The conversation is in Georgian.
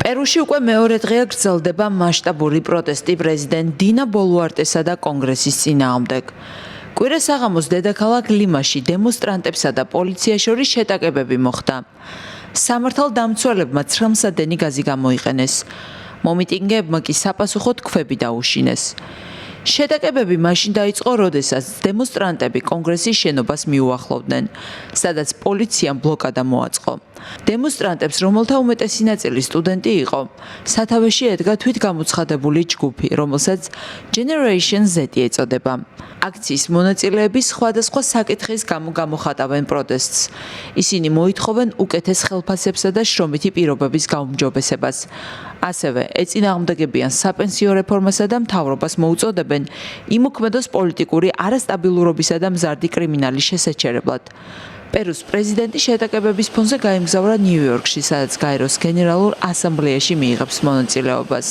პერუში უკვე მეორე დღეა გრძელდება მასშტაბური პროტესტი პრეზიდენტ დინა ბოლუარტესა და კონგრესის წინააღმდეგ. კვირას საღამოს დედაქალაქ ლიმაში დემონსტრანტებსა და პოლიციას შორის შეტაკებები მოხდა. სამართალდამცველებმა 9 საათიანი გაზი გამოიყენეს. მომიტინგეებმა კი საპასუხოდ ქვები დაუშინეს. შეტაკებები მაშინ დაიწყო, როდესაც დემონსტრანტები კონგრესის შენობას მიუახლოვდნენ, სადაც პოლიციამ ბლოკადა მოაწყო. დემონსტრანტებს, რომელთა უმეტესი ნაწილი სტუდენტი იყო, სათავეში ედგა თვითგამოცხადებული ჯგუფი, რომელსაც Generation Z ეწოდება. აქციის მონაწილეები სხვადასხვა საკითხის გამო გამოხატავენ პროტესტს. ისინი მოითხოვენ უკეთეს ხელფასებსა და შრომითი პირობების გაუმჯობესებას. ასევე ეწინააღმდეგებიან საპენსიო რეფორმასა და მთავრობას მოუწოდებენ იმოქმედოს პოლიტიკური არასტაბილურობისა და მზარდი კრიმინალის შესაჩერებლად. პერუს პრეზიდენტი შეტაკებების ფონზე გაემგზავრა ნიუ-იორკში, სადაც გაეროს გენერალურ ასამბლეაში მიიღებს მონაწილეობას.